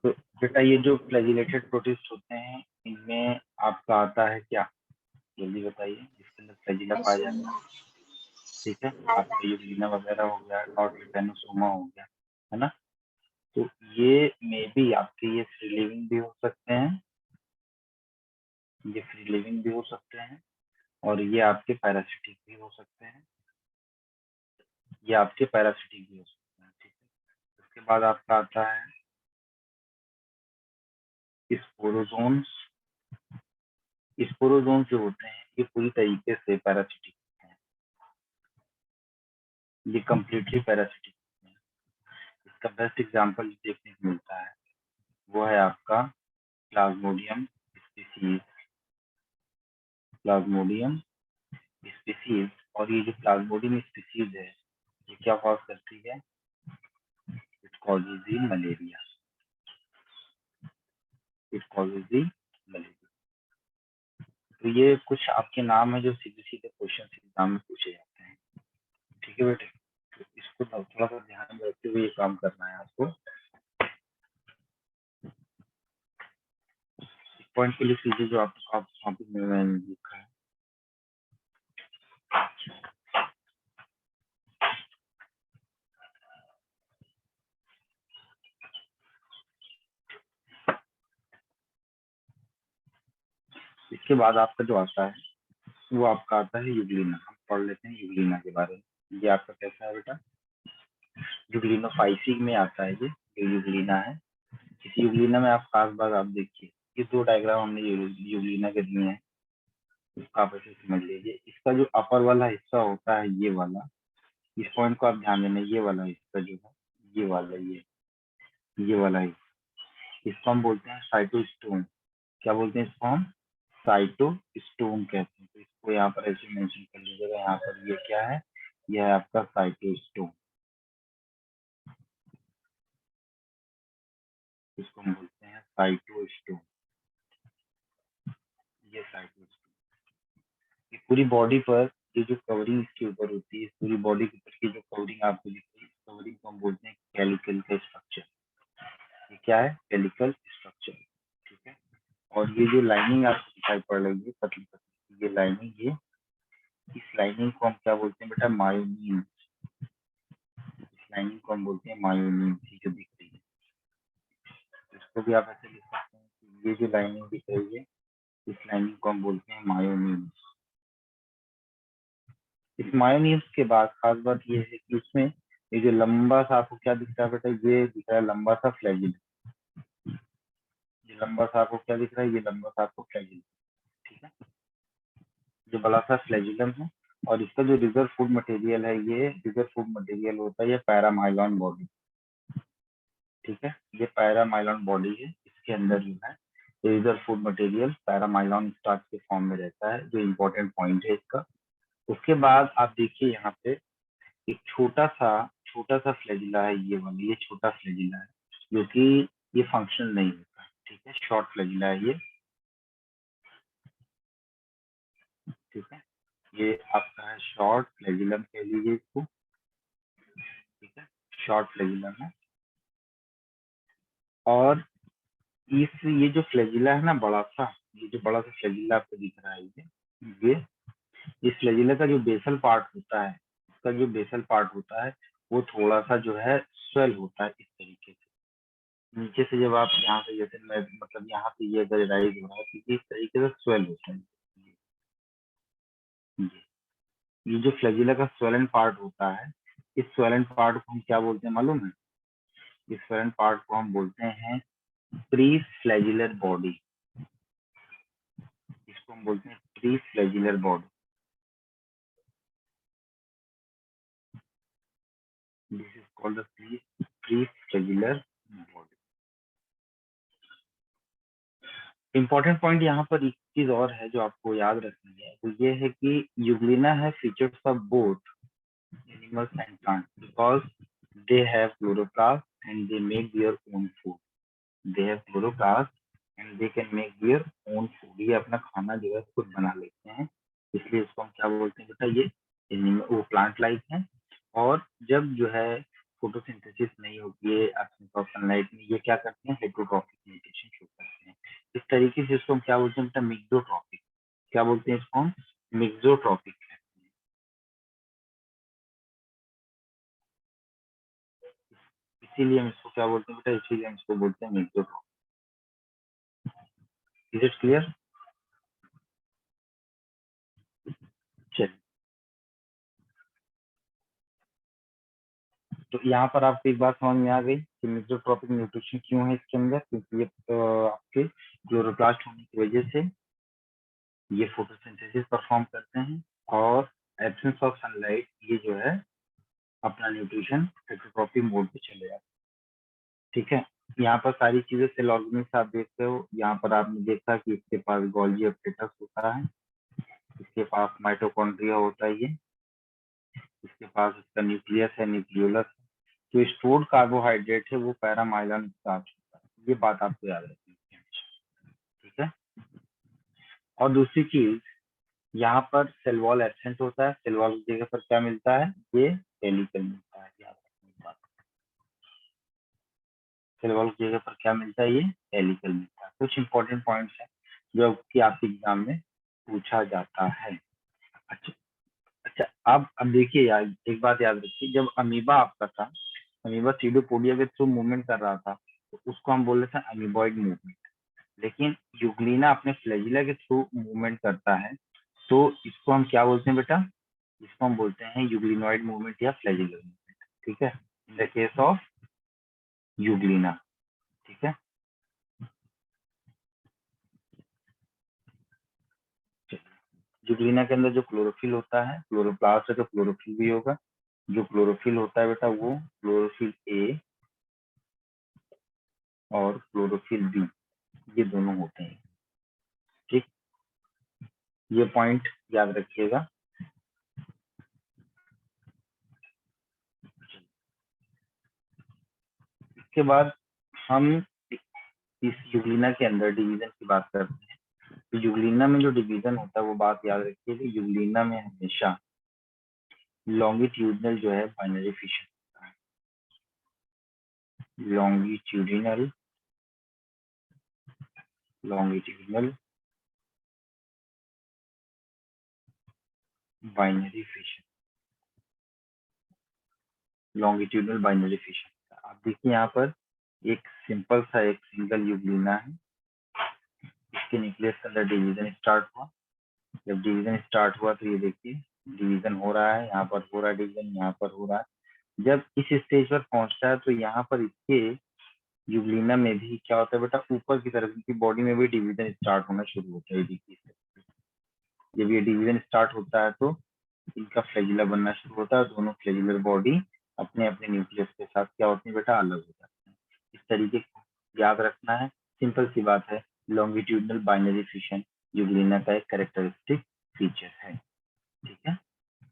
तो बेटा ये जो फ्लैजिलेटेड प्रोटिस्ट होते हैं इनमें आपका आता है क्या, जल्दी बताइए, जिसके अंदर फ्लैजिला पाया जाता है। ठीक है, आपका यूग्लिना वगैरह हो गया, नॉट ट्रिपेनोसोमा हो गया, है ना। तो ये मे बी आपके ये फ्री लिविंग भी हो सकते हैं, ये फ्री लिविंग भी हो सकते हैं, और ये आपके पैरासिटिक भी हो सकते हैं, ये आपके पैरासिटिक भी हो सकते हैं। ठीक है, उसके बाद आपका आता है स्पोरोजोन्स। स्पोरोजोन्स जो होते हैं ये पूरी तरीके से पैरासिटिक होते हैं, ये कम्प्लीटली पैरासिटिक होते हैं। इसका बेस्ट एग्जांपल देखने को मिलता है वो है आपका प्लाज्मोडियम स्पीसीज, प्लाज्मोडियम स्पीसीज। और ये जो प्लाज्मोडियम स्पीसीज है ये क्या कॉज करती है, it causes the malaria, it causes the malaria. तो ये कुछ आपके नाम है जो सीधे सीधे क्वेश्चन एग्जाम में पूछे जाते हैं। ठीक है बेटे, तो इसको थोड़ा सा ध्यान में रखते हुए ये काम करना है आपको। पॉइंट के लिए कीजिए जो आपको टॉपिक में मैंने लिखा है। इसके बाद आपका जो आता है वो आपका आता है यूग्लिना। हम पढ़ लेते हैं यूग्लिना के बारे में। ये आपका कैसा है बेटा, यूग्लिनोफाइसी में आता है ये यूग्लिना है। इस यूग्लिना में आप खास बात आप देखिए, ये दो डायग्राम हमने यूग्लिना के दिए हैं, इसका आप ऐसे समझ लीजिए। इसका जो अपर वाला हिस्सा होता है ये वाला, इस पॉइंट को आप ध्यान देना, ये वाला हिस्सा जो है ये वाला, ये वाला हिस्सा, इसको हम बोलते हैं साइटोस्टोम। क्या बोलते हैं इसको हम, साइटोस्टोम कहते हैं। तो इसको यहाँ पर ऐसे मेंशन कर लीजिएगा, यहाँ पर ये क्या है, यह है आपका साइटोस्टोम, इसको हम बोलते हैं साइटोस्टोम, ये साइटोस्टोम। ये पूरी बॉडी पर ये जो कवरिंग इसके ऊपर होती है, पूरी बॉडी के ऊपर की जो कवरिंग आपको दिख रही है, इस कवरिंग को हम बोलते हैं कैलिकल का स्ट्रक्चर। ये क्या है, कैलिकल स्ट्रक्चर। ठीक है, और ये जो लाइनिंग आपको दिखाई पड़ रही है पतली पतली, ये लाइनिंग, ये इस लाइनिंग को हम क्या बोलते हैं बेटा, मायोनियम। इस लाइनिंग को हम बोलते हैं मायोनियम, जो दिख रही है इसको भी आप ऐसे लिख सकते हैं कि ये जो लाइनिंग दिख रही है इस लाइनिंग को हम बोलते हैं मायोनियम। इस मायोनियम्स के बाद खास बात ये है कि उसमें ये जो लंबा सा आपको क्या दिख रहा है बेटा, ये दिख रहा है लंबा सा फ्लैजिलम। ये लंबा सा आपको क्या दिख रहा है, ये लंबा सा आपको फ्लैजिलम। ठीक है, जो बड़ा सा फ्लैजिलम है, और इसका जो रिजर्व फूड मटेरियल है, ये रिजर्व फूड मटेरियल होता है ये पैरामाइलॉन बॉडी। ठीक है, ये पैरामाइलॉन बॉडी है, इसके अंदर जो है रिजर्व फूड मटेरियल पैरामाइलॉन स्टार्च के फॉर्म में रहता है, जो इम्पोर्टेंट पॉइंट है इसका। उसके बाद आप देखिए यहाँ पे एक छोटा सा फ्लैजिला है, ये वाला, ये छोटा फ्लैजिला है जो कि ये फंक्शनल नहीं होता। ठीक है, शॉर्ट फ्लैजिला है ये। ठीक है, ये आपका है शॉर्ट फ्लैजिलम कह लीजिए इसको। ठीक है, शॉर्ट फ्लैजिलम है। और ये जो फ्लैजिला है ना बड़ा सा, ये जो बड़ा सा फ्लैजिला आपको दिख रहा है, ये इस फ्लैजिला का जो बेसल पार्ट होता है, इसका जो बेसल पार्ट होता है वो थोड़ा सा जो है स्वेल होता है इस तरीके से। नीचे से जब आप यहाँ से जैसे मैं मतलब यहाँ से ये अगर राइज हो रहा है तो इस तरीके से स्वेल होता है। ये जो फ्लैजिला का स्वेलन पार्ट होता है, इस स्वेलन पार्ट को हम क्या बोलते हैं मालूम है, इस स्वेलन पार्ट को हम बोलते हैं प्री फ्लैजिलर बॉडी। इसको हम बोलते हैं pre flagellar body. This is called the pre flagellar body. Important point यहाँ पर एक चीज और है जो आपको याद रखनी है, वो ये है कि यूग्लिना है features of both animals and plants because they have chloroplast and they make their own food. They have chloroplast and they can make their own food. ये अपना खाना जो है खुद बना लेते हैं, इसलिए इसको हम क्या बोलते हैं बेटा, ये वो प्लांट लाइक है। और जब जो है फोटोसिंथेसिस नहीं होती है एब्सेंस ऑफ सनलाइट में, ये क्या करते हैं, हेटरोट्रॉपिक म्यूटेशन शो करते हैं। इस तरीके से इसको हम क्या बोलते हैं बेटा, मिक्सोट्रॉपिक। क्या बोलते हैं इसको हम, मिक्सोट्रॉपिक। इसीलिए हम इसको क्या बोलते हैं बेटा, इसीलिए हम इसको बोलते हैं मिक्सोट्रॉपिक। Is it clear? चलिए, तो यहाँ पर आपको एक बात समझ में आ गई कि मिक्सोट्रॉपिक न्यूट्रिशन क्यों है इसके अंदर, क्योंकि ये आपके क्लोरोप्लास्ट होने की वजह से ये फोटोसिंथेसिस परफॉर्म करते हैं, और एब्सेंस ऑफ सनलाइट ये जो है अपना न्यूट्रिशन हेटरोट्रॉपिक मोड पे चले जाते हैं। ठीक है, यहाँ पर सारी चीजें सेल ऑर्गेनिक्स आप देखते हो। यहाँ पर आपने देखा कि इसके पास गोल्गी अपरेटस होता है, इसके पास माइटोकॉन्ड्रिया होता है, ये इसके पास इसका न्यूक्लियस है, न्यूक्लियोलस है। जो स्टोर्ड कार्बोहाइड्रेट है वो पैरामाइलिन स्टार्च होता है, ये बात आपको याद रखनी है। ठीक है, और दूसरी चीज, यहाँ पर सेल वॉल एब्सेंट होता है, सेल वॉल की जगह पर क्या मिलता है, ये हेलिकल मिलता है। याद रखनी बात, सेल वॉल की जगह पर क्या मिलता है, ये हेलिकल मिलता है। कुछ इंपॉर्टेंट पॉइंट्स हैं जो कि आपके एग्जाम में पूछा जाता है। अच्छा, अच्छा, अब देखिए यार, एक बात याद रखिए, जब अमीबा आपका था, अमीबा सीडोपोडिया के थ्रू मूवमेंट कर रहा था, तो उसको हम बोल रहे थे अमीबॉइड मूवमेंट। लेकिन यूग्लिना अपने फ्लैजिला के थ्रू मूवमेंट करता है, तो इसको हम क्या बोलते हैं बेटा, इसको हम बोलते हैं यूग्लिनॉइड मूवमेंट या फ्लैजिलर मूवमेंट। ठीक है, in the case of Euglena. ठीक है, यूग्लिना के अंदर जो क्लोरोफिल होता है, क्लोरोप्लास्ट है तो क्लोरोफिल भी होगा। जो क्लोरोफिल होता है बेटा, वो क्लोरोफिल ए और क्लोरोफिल बी, ये दोनों होते हैं। ठीक, ये पॉइंट याद रखिएगा। इसके बाद हम इस यूग्लिना के अंदर डिवीजन की बात करते हैं। तो यूग्लिना में जो डिवीजन होता है वो बात याद रखिए कि यूग्लिना में हमेशा लॉन्गिट्यूडनल जो है बाइनरी फिशन होता है। Longitudinal longitudinal binary fission, longitudinal binary fission. आप देखिए यहाँ पर एक सिंपल सा एक सिंगल यूग्लिना है, इसके न्यूक्लियस के अंदर डिवीजन स्टार्ट हुआ। जब डिवीजन स्टार्ट हुआ तो ये देखिए डिवीजन हो रहा है, यहाँ पर हो रहा है डिवीजन, यहाँ पर हो रहा है। जब इस स्टेज पर पहुंचता है तो यहाँ पर इसके यूग्लिना में भी क्या होता है बेटा, ऊपर की तरफ इनकी बॉडी में भी डिवीजन स्टार्ट होना शुरू होता है। देखिए, जब ये डिवीजन स्टार्ट होता है तो इनका फ्लैजिला बनना शुरू होता है, दोनों फ्लैजिलर बॉडी अपने अपने न्यूक्लियस के साथ क्या होती है बेटा, अलग हो जाते हैं। इस तरीके को याद रखना है, सिंपल सी बात है। लॉन्गिट्यूडनल बाइनरी फिशन यूग्लिना का एक कैरेक्टरिस्टिक फीचर है। ठीक है,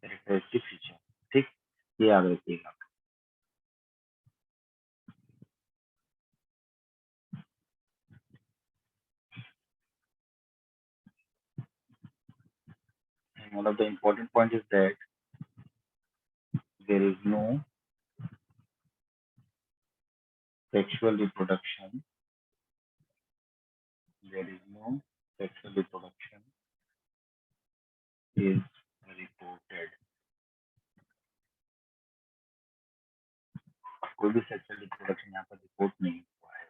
कैरेक्टरिस्टिक फीचर। ठीक, ये याद रखिएगा। One of the important points is that there is no sexual reproduction. There is no sexual reproduction is reported. कोई भी सेक्सुअल रिप्रोडक्शन यहाँ पर रिपोर्ट नहीं हुआ है।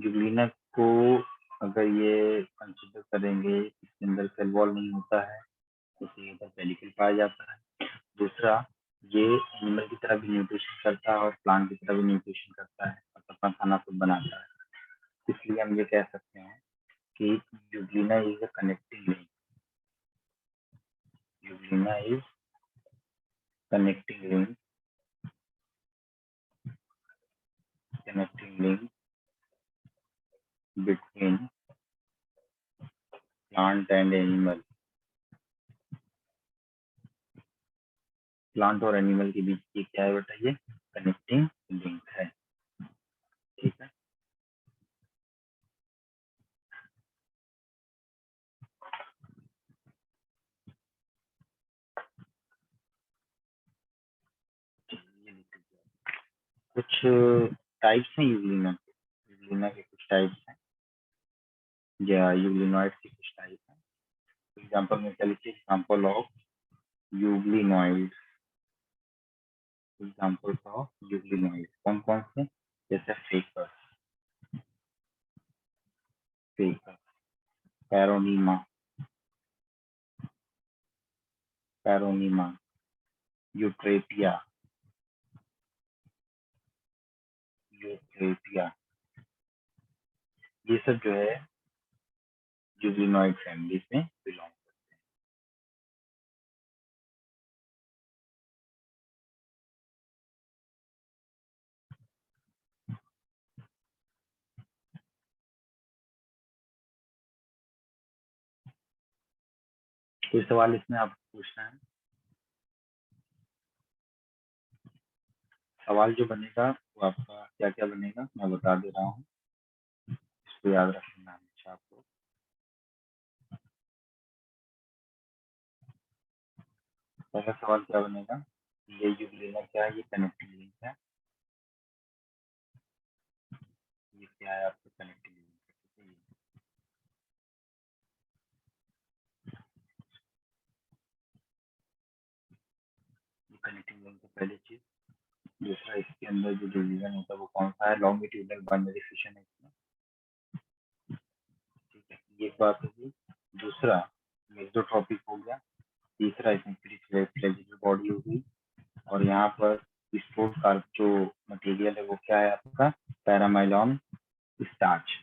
यूग्लिना को अगर ये कंसिडर करेंगे, इसके अंदर सेल वॉल नहीं होता है, इसके अंदर पेलिकल पाया जाता है। दूसरा, ये एनिमल की तरह भी न्यूट्रिशन करता है और प्लांट की तरह भी न्यूट्रिशन करता है, अपना खाना खुद बनाता है। इसलिए हम ये कह सकते हैं कि Euglena is a connecting link. Euglena is connecting link connecting link between plant and animal, plant और एनिमल के बीच की क्या है बेटा, ये कनेक्टिंग लिंक है। ठीक है, ये लिख दीजिए। कुछ टाइप्स हैं यूग्लिना के, यूग्लिना के कुछ टाइप्स हैं या यूग्लिनॉइड के कुछ टाइप हैं। एग्जाम्पल में क्या लिखिए, example of euglenoid, example of euglenoid कौन कौन से, जैसे फेकस, फेकस, पैरोनीमा, पैरोनीमा, यूट्रेपिया, यूट्रेपिया, ये सब जो है यूग्लिनॉइड फैमिली में बिलोंग। कोई सवाल इसमें आपको पूछना है? सवाल जो बनेगा वो आपका क्या क्या बनेगा मैं बता दे रहा हूँ, इसको याद रखना हमेशा आपको। पहला सवाल क्या बनेगा, ये यूग्लिना क्या है, ये कनेक्टिंग लिंक है, ये क्या है आपका कनेक्टिंग लिंक है। ये कनेक्टिंग लिंक है पहली चीज। दूसरा, इसके अंदर जो डिवीजन होता है वो कौन सा है, लॉन्गिट्यूडनल बाइनरी फिशन है इसमें। ठीक है, ये एक बात होगी। दूसरा, मेसोट्रॉपिक हो गया। तीसरा, इसमें फ्लेजिबल बॉडी होगी। और यहाँ पर स्टोर्ड कार्ब जो मटेरियल है वो क्या है आपका, पैरामाइलॉन स्टार्च,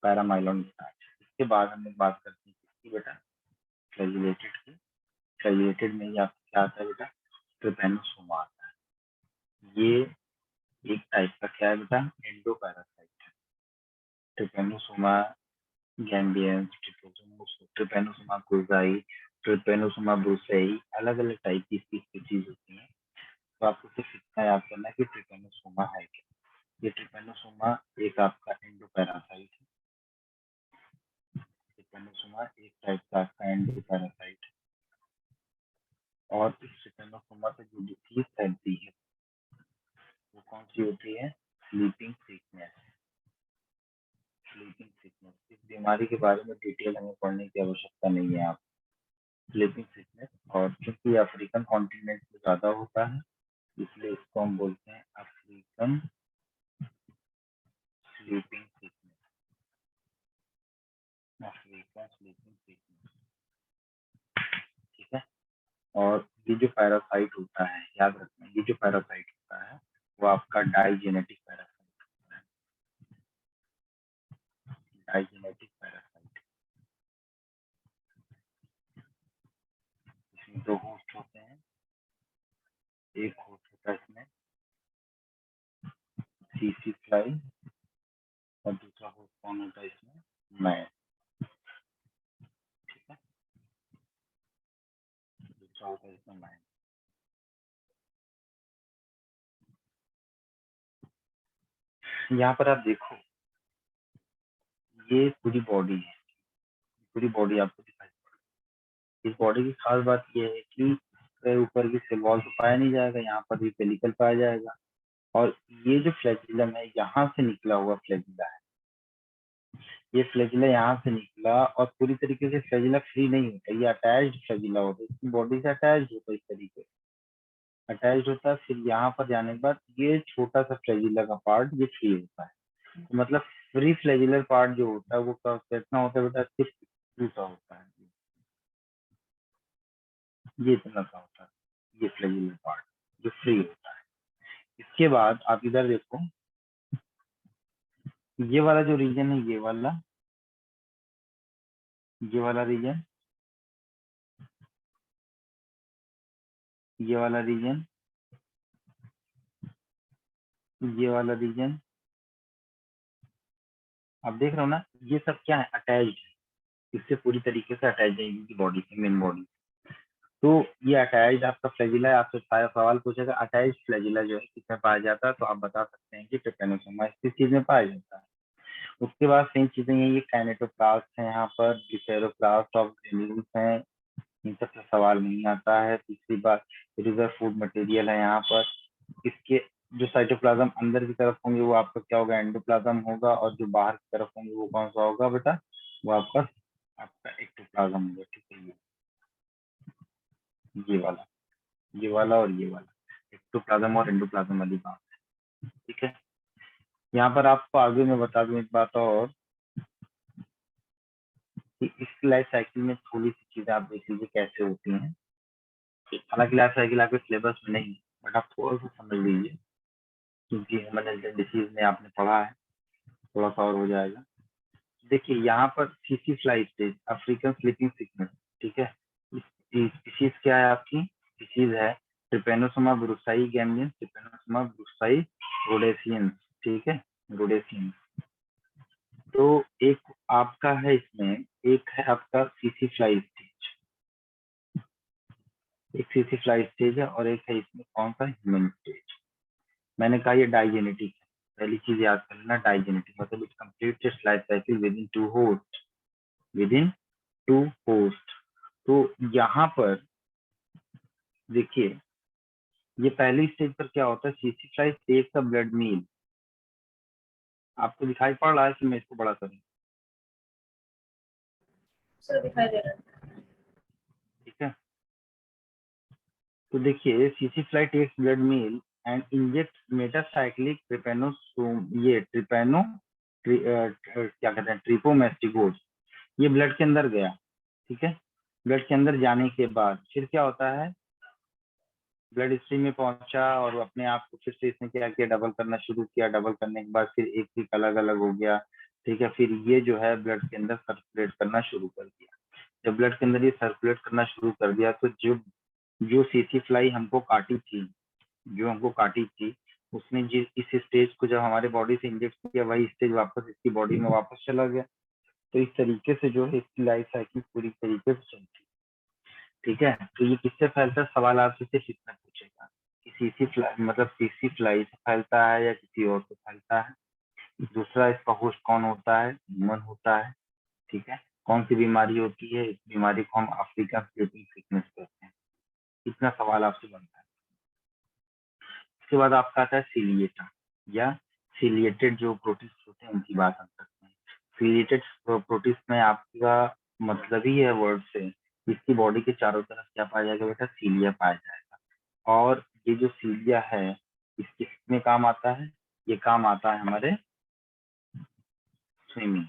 पैरामाइलॉन स्टार्च। इसके बाद हम लोग बात करते हैं किसकी बेटा, फ्लैजिलेटेड की। फ्लैजिलेटेड में ही आपको क्या आता है बेटा, ट्रिपेनोसोमा आता है। ये एक टाइप का क्या है बेटा, एंडोपैरासाइट है। ट्रिपेनोसोमा गैम्बियंस, ट्रिपेनोसोमा क्रुज़ाई, ट्रिपेनोसोमा ब्रुसेई, अलग अलग टाइप की इसकी स्पीशीज होती हैं। तो आपको सिर्फ इतना याद करना है कि ट्रिपेनोसोमा है क्या। ये ट्रिपेनोसोमा एक आपका एंडोपैरासाइट है। ट्रिपेनोसोमा एक टाइप का आपका एंडोपैरासाइट है। और इस ट्रिपेनोसोमा से जो डिसीज फैलती है वो कौन सी होती है, स्लीपिंग सिकनेस। स्लीपिंग सिकनेस, इस बीमारी के बारे में डिटेल हमें पढ़ने की आवश्यकता नहीं है आप। स्लीपिंग सिकनेस, और क्योंकि अफ्रीकन कॉन्टिनेंट में ज्यादा होता है इसलिए इसको हम बोलते हैं African sleeping sickness, African sleeping sickness. ठीक है, और ये जो पैरासाइट होता है याद रखना, ये जो पैरासाइट होता है वो आपका डाइजेनेटिक पैरासाइट होता है, डाइजेनेटिक पैरासाइट। इसमें दो होस्ट होते हैं, एक होस्ट होता है इसमें सीसी फ्लाई और दूसरा होस्ट कौन होता है इसमें, मैं। ठीक है, दूसरा होता है इसमें मैं। यहाँ पर आप देखो, ये पूरी बॉडी है, पूरी बॉडी आपको दिखाई। इस बॉडी की खास बात यह है कि इसके ऊपर की सेल वॉल तो पाया नहीं जाएगा, यहाँ पर भी पेलिकल पाया जाएगा। और ये जो फ्लैजिलम है यहाँ से निकला हुआ फ्लैजिला है, ये फ्लैजिला यहाँ से निकला, और पूरी तरीके से फ्लैजिला फ्री नहीं होता, ये अटैच्ड फ्लैजिला होता है, इसकी बॉडी से अटैच्ड होता है, इस तरीके से अटैच्ड होता है। फिर यहाँ पर जाने के बाद ये छोटा सा फ्लैजिला का पार्ट ये फ्री होता है। तो मतलब फ्री फ्लैजिलर पार्ट जो होता है वो कितना होता है बेटा, सिर्फ टूटा होता है, ये इतना सा होता है, ये फ्लैजिलर पार्ट जो फ्री होता है। इसके बाद आप इधर देखो, ये वाला जो रीजन है, ये वाला रीजन, ये वाला रीजन, ये वाला रीजन, आप देख रहे हो ना, ये सब क्या है, अटैच्ड है। इससे पूरी तरीके से अटैच जाएगी बॉडी से, मेन बॉडी। तो ये अटैच आपका फ्लैजिला है। आपसे सवाल पूछेगा अटैच फ्लैजिला जो है किसमें पाया जाता है, तो आप बता सकते हैं कि ट्रिपेनोसोमा इस चीज में पाया जाता है। उसके बाद सेम चीजें ये काइनेटोप्लास्ट है, यहाँ पर डिसेरोप्लास्ट ऑफ ग्रेन्यूल्स है, इन सबसे सवाल नहीं आता है। तीसरी बात रिजर्व फूड मटेरियल है यहाँ पर। इसके जो साइटोप्लाज्म अंदर की तरफ होंगे वो आपका क्या होगा, एंडोप्लाज्म होगा, और जो बाहर की तरफ होंगे वो कौन सा होगा बेटा, वो आपका आपका एक्टोप्लाज्म होगा। ठीक है, ये वाला, ये वाला और ये वाला एक्टोप्लाज्म और एंडोप्लाज्म वाली बात। ठीक है, यहाँ पर आपको आगे मैं बता दूं एक बात और, कि इस लाइफ साइकिल में थोड़ी सी चीजें आप देख लीजिए कैसे होती हैं। हालांकि लाइफ साइकिल आपके सिलेबस में नहीं है, बट आप थोड़ा सा समझ लीजिए, क्योंकि ह्यूमन हेल्थ डिसीज में आपने पढ़ा है, थोड़ा सा और हो जाएगा। देखिए यहाँ पर CC fly stage, African sleeping sickness. ठीक है, स्पीशीज क्या है आपकी, स्पीशीज है ट्रिपेनोसोमा ब्रुसाई गैमलियन, ट्रिपेनोसोमा ब्रुसाई रोडेशियंस। ठीक है, रोडेशियंस। तो एक आपका है इसमें, एक है आपका सीसी फ्लाई स्टेज, एक सीसी फ्लाई स्टेज है, और एक है इसमें कौन सा, ह्यूमन स्टेज। मैंने कहा ये डाइजेनेटिक है, पहली चीज याद कर लेना, डाइजेनेटिक मतलब it completes its life cycle within two host, within two host. तो यहाँ पर देखिए, ये पहली स्टेज पर क्या होता है, सीसी fly takes a blood meal. आपको दिखाई पड़ रहा है कि मैं इसको बड़ा करूँ, सर दिखाई दे रहा है। ठीक है। तो देखिए सीसी fly takes blood meal and inject metacyclic trypanosome, ये क्या कहते हैं, ट्रिपोमेस्टिगोज। ये ब्लड के अंदर गया, ठीक है। ब्लड के अंदर जाने के बाद फिर क्या होता है, ब्लड स्ट्रीम में पहुंचा और अपने आप को फिर से इसने क्या किया, डबल करना शुरू किया। डबल करने के बाद फिर एक एक अलग अलग हो गया, ठीक है। फिर ये जो है ब्लड के अंदर सर्कुलेट करना शुरू कर दिया। जब ब्लड के अंदर ये सर्कुलेट करना शुरू कर दिया, तो जो जो सीसी फ्लाई हमको काटी थी, जो हमको काटी थी, उसने जिस इस स्टेज को जब हमारे बॉडी से इंजेक्ट किया, वही स्टेज वापस इसकी बॉडी में वापस चला गया। तो इस तरीके से जो है इसकी लाइफ साइकिल पूरी तरीके से चलती है, ठीक है। तो ये किससे फैलता है, सवाल आपसे सिर्फ इतना पूछेगा कि सीसी फ्लाई मतलब सीसी फ्लाई से फैलता है या किसी और से फैलता है। दूसरा, इसका होस्ट कौन होता है, ह्यूमन होता है, ठीक है। कौन सी बीमारी होती है, इस बीमारी को हम अफ्रीकन स्लीपिंग सिकनेस कहते हैं। इतना सवाल आपसे बनता है। उसके बाद आपका आता है सीलिएटा या सीलिएटेड जो प्रोटिस्ट होते हैं, उनकी बात हम करते हैं। सीलिएटेड प्रोटिस्ट में आपका मतलब ही है वर्ड से, इसकी बॉडी के चारों तरफ क्या पाया जाएगा बेटा, सीलिया पाया जाएगा। और ये जो सीलिया है, इस किसमें काम आता है, ये काम आता है हमारे स्विमिंग।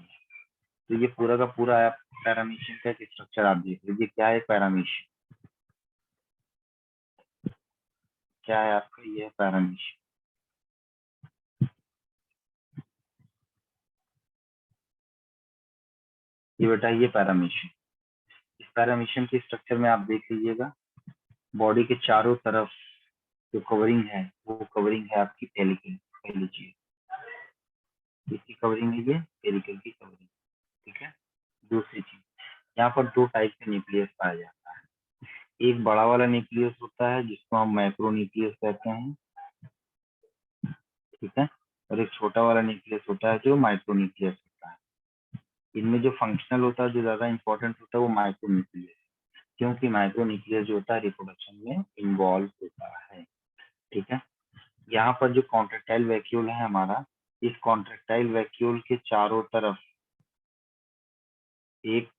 तो ये पूरा का पूरा पैरामीशियन का एक स्ट्रक्चर आप देख लीजिए, क्या है पैरामीशियन, क्या है आपका, ये पैरामीशियन। ये बेटा ये पैरामीशियन, इस पैरामीशियन के स्ट्रक्चर में आप देख लीजिएगा, बॉडी के चारों तरफ जो कवरिंग है, वो कवरिंग है आपकी पेलिकल। पहली चीज, किसकी कवरिंग है, ये पेलिकल की कवरिंग, ठीक है। दूसरी चीज, यहाँ पर दो टाइप के न्यूक्लियस पाया जाता है। एक बड़ा वाला न्यूक्लियस होता है जिसको हम मैक्रो न्यूक्लियस कहते हैं, ठीक है। और एक छोटा वाला न्यूक्लियस होता है जो माइक्रो न्यूक्लियस होता है। इनमें जो फंक्शनल होता है, जो ज्यादा इंपॉर्टेंट होता है, वो माइक्रो न्यूक्लियस, क्योंकि माइक्रो न्यूक्लियस जो होता है रिप्रोडक्शन में इन्वॉल्व होता है, ठीक है। यहाँ पर जो कॉन्ट्रेक्टाइल वैक्यूल है हमारा, इस कॉन्ट्रेक्टाइल वैक्यूल के चारों तरफ एक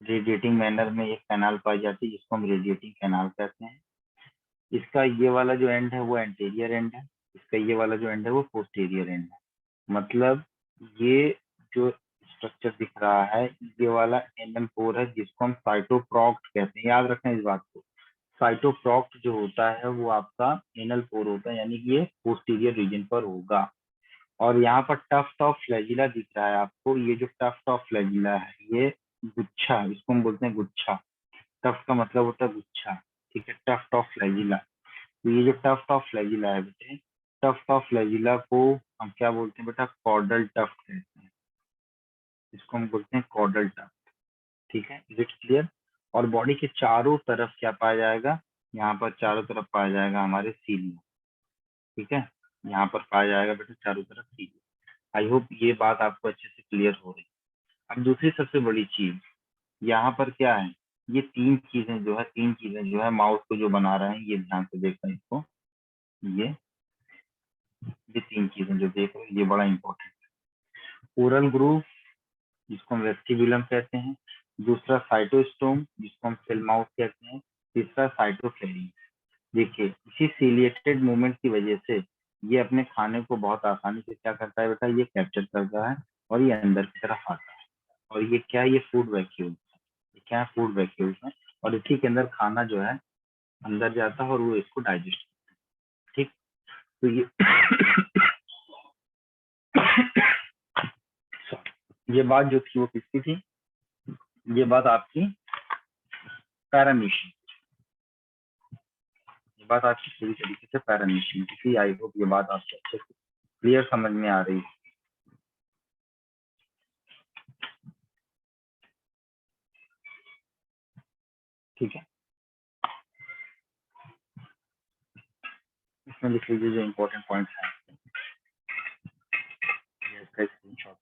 रेडिएटिंग मैनर में एक कैनाल पाई जाती है, जिसको हम रेडिएटिंग कैनाल कहते हैं। इसका ये वाला जो एंड है वो एंटीरियर एंड है, इसका ये वाला जो एंड है वो पोस्टीरियर एंड है। मतलब ये जो स्ट्रक्चर दिख रहा है, ये वाला एनल पोर है जिसको हम साइटोप्रोक्ट कहते हैं, याद रखना इस बात को। साइटोप्रोक्ट जो होता है वो आपका एनल पोर होता है, यानी कि ये पोस्टीरियर रीजन पर होगा। और यहाँ पर टफ्ट ऑफ फ्लैजिला दिख रहा है आपको, ये जो टफ्ट ऑफ फ्लैजिला है, ये गुच्छा, इसको हम बोलते हैं गुच्छा। टफ्ट का मतलब होता है गुच्छा, ठीक है, टफ्ट ऑफ फ्लैजिला। तो ये जो टफ्ट ऑफ फ्लैजिला है बेटे, टफ्ट ऑफ फ्लैजिला को हम क्या बोलते हैं बेटा, कॉर्डल टफ्ट कहते हैं, इसको हम बोलते हैं कॉर्डल टफ्ट। ठीक है, इज इट क्लियर? और बॉडी के चारों तरफ क्या पाया जाएगा? यहाँ पर चारों तरफ पाया जाएगा हमारे सीलिया। ठीक है, यहाँ पर पाया जाएगा बेटा चारों तरफ सीलिया। आई होप ये बात आपको अच्छे से क्लियर हो रही है। अब दूसरी सबसे बड़ी चीज यहाँ पर क्या है, ये तीन चीजें जो है माउथ को जो बना रहे हैं, ये ध्यान से देखना इसको। ये तीन चीजें जो देख रहे हो ये बड़ा इंपॉर्टेंट है। ओरल ग्रूव जिसको हम वेस्टिबुलम कहते हैं, दूसरा साइटोस्टोम जिसको हम सेल माउथ कहते हैं, तीसरा साइटोफ्लेरिंग। देखिए इसी सीलिएटेड मूवमेंट की वजह से ये अपने खाने को बहुत आसानी से क्या करता है बेटा, ये कैप्चर करता है और ये अंदर की तरफ आता है। और ये क्या है, ये फूड वैक्यूल, ये क्या है, फूड वैक्यूल है। और इसी के अंदर खाना जो है अंदर जाता है और वो इसको डाइजेस्ट करता है। ठीक, तो ये ये बात जो थी वो किसकी थी? ये बात आपकी पैरामीशियन, ये बात आपकी पूरी तरीके से पैरामीशियन की। आई होप ये बात आपको अच्छे से क्लियर समझ में आ रही है। ठीक है, इसमें लिख लीजिए जो इम्पोर्टेंट पॉइंट्स हैं, इसका स्क्रीनशॉट।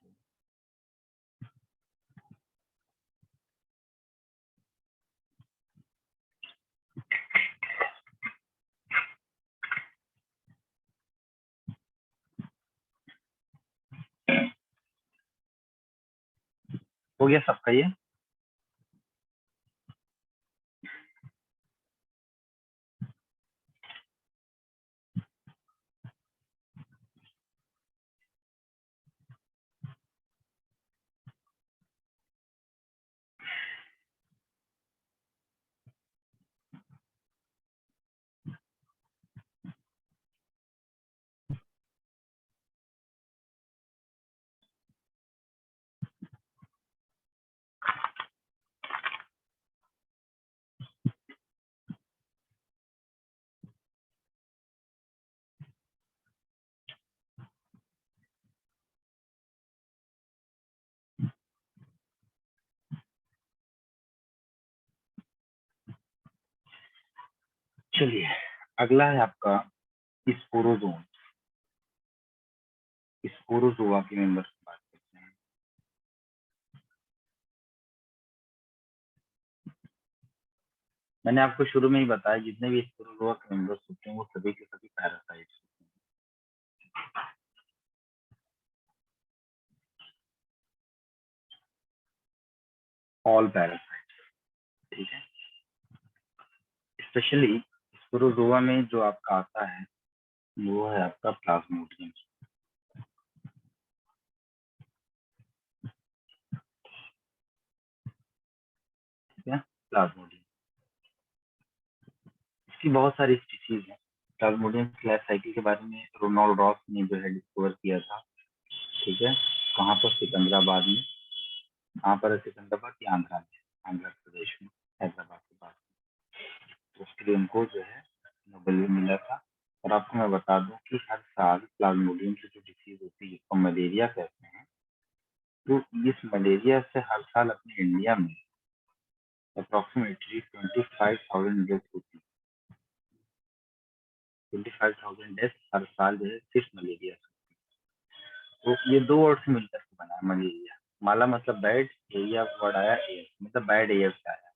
हो गया सबका ये? चलिए अगला है आपका स्पोरोजोन। स्पोरोजोआ के मेंबर्स की बात करते हैं। मैंने आपको शुरू में ही बताया जितने भी स्पोरोजोआ के मेंबर्स होते हैं वो सभी के सभी पैरासाइट्स होते हैं। ऑल पैरासाइट्स, ठीक है। स्पेशली स्पोरोजोआ में जो आपका आता है वो है आपका प्लाज्मोडियम। ठीक है, प्लाज्मोडियम, इसकी बहुत सारी स्पीशीज हैं। प्लाज्मोडियम की लाइफ साइकिल के बारे में रोनाल्ड रॉस ने जो है डिस्कवर किया था। ठीक है, कहाँ पर? सिकंदराबाद में। कहाँ पर है सिकंदराबाद? ये आंध्रा में, आंध्र प्रदेश में, हैदराबाद के पास। तो उसके लिए उनको जो है नोबेल मिला था। और आपको मैं बता दूं कि हर साल प्लाज्मोडियम की जो डिसीज होती है जिसको मलेरिया कहते हैं, तो इस मलेरिया से हर साल अपने इंडिया में अप्रोक्सीमेटली 25,000 डेथ होती है। 25,000 डेथ हर साल जो है सिर्फ मलेरिया से। तो ये दो वर्ड से मिलकर के बना है मलेरिया। माला मतलब बैड, एरिया वर्ड आया एयर, मतलब बैड एयर से आया।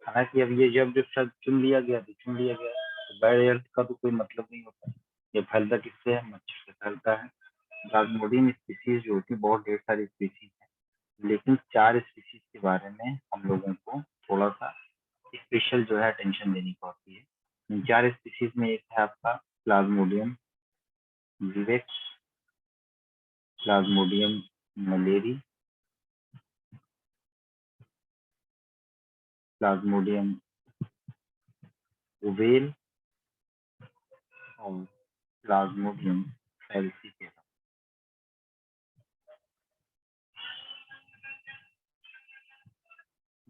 हालांकि अब ये जब जो शब्द चुन लिया गया तो चुन लिया गया, तो बैड एयर का तो कोई मतलब नहीं होता। ये फैलता किससे है? मच्छर से फैलता है। प्लाज्मोडियम स्पीसीज जो होती है बहुत ढेर सारी स्पीसीज है, लेकिन 4 स्पीसीज के बारे में हम लोगों को थोड़ा सा स्पेशल जो है अटेंशन देनी पड़ती है। इन 4 स्पीसीज में एक है आपका Plasmodium vivax, Plasmodium malariae, Plasmodium oval और प्लाज्मोडियम फैल्सिफेरम।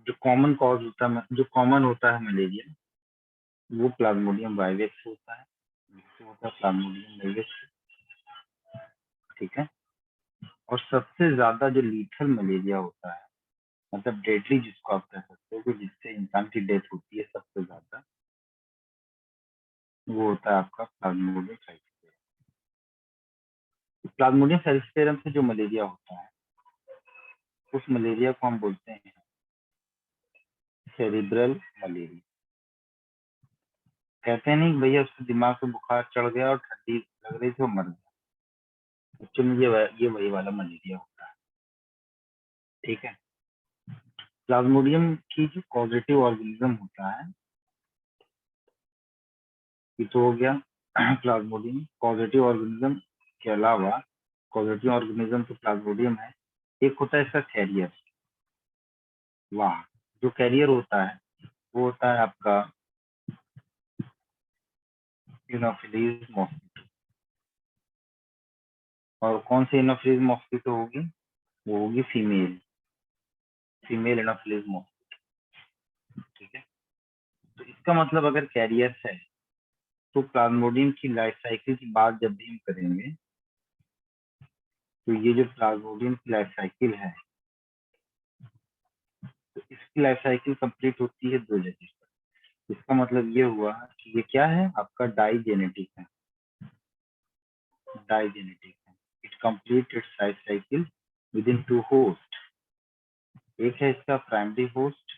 जो कॉमन कॉज होता है, जो कॉमन होता है मलेरिया, वो प्लाज्मोडियम वाइवेक्स होता है, जिससे होता है प्लाज्मोडियम वाइवेक्स। ठीक है, और सबसे ज्यादा जो लीथल मलेरिया होता है मतलब डेडली जिसको आप कह सकते हो कि जिससे इंसान की डेथ होती है सबसे ज्यादा, वो होता है आपका प्लाज्मोडियम फैल्सिफेरम। प्लाज्मोडियम फैल्सिफेरम से जो मलेरिया होता है उस मलेरिया को हम बोलते हैं सेरिब्रल मलेरिया। कहते हैं नहीं भैया उसके दिमाग पे बुखार चढ़ गया और ठंडी लग रही थी वो मर गया, एक्चुअली ये वही वाला मलेरिया होता है। ठीक है, प्लाज्मोडियम की जो पॉजिटिव ऑर्गेनिज्म होता है, ये तो हो गया प्लाज्मोडियम। पॉजिटिव ऑर्गेनिज्म के अलावा पॉजिटिव ऑर्गेनिज्म तो प्लाज्मोडियम है, एक होता है इसका कैरियर। वाह, जो कैरियर होता है वो होता है आपका इनोफिलीज मॉस्किटो। और कौन सी इनोफिलीज मॉस्किटो होगी? वो होगी फीमेल इनोफिलीज मॉस्किटो। ठीक है, तो इसका मतलब अगर कैरियर है तो प्लाज्मोडियम की लाइफ साइकिल की बात जब भी हम करेंगे तो ये जो प्लाज्मोडियम की लाइफ साइकिल है तो इसकी लाइफ साइकिल कंप्लीट होती है 2 जगह पर। इसका मतलब ये हुआ कि ये क्या है, आपका डाइजेनेटिक है। डाइजेनेटिक है, it complete it's life cycle with in 2 host. एक है इसका प्राइमरी होस्ट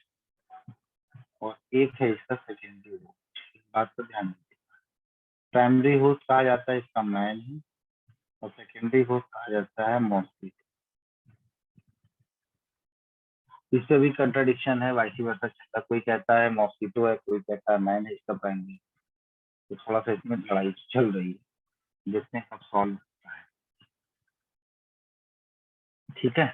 और एक है इसका सेकेंडरी होस्ट। इस बात पर ध्यान दीजिए, प्राइमरी होस्ट कहा जाता है इसका मैन है और सेकेंडरी होस्ट कहा जाता है मॉस्किटो। इससे भी कंट्राडिक्शन है, वाइस वर्सा चलता, कोई कहता है मॉस्किटो है, कोई कहता है मैन है इसका प्राइमरी। तो थोड़ा सा इसमें लड़ाई चल रही है, देखते हैं कब सॉल्व होता है। ठीक है,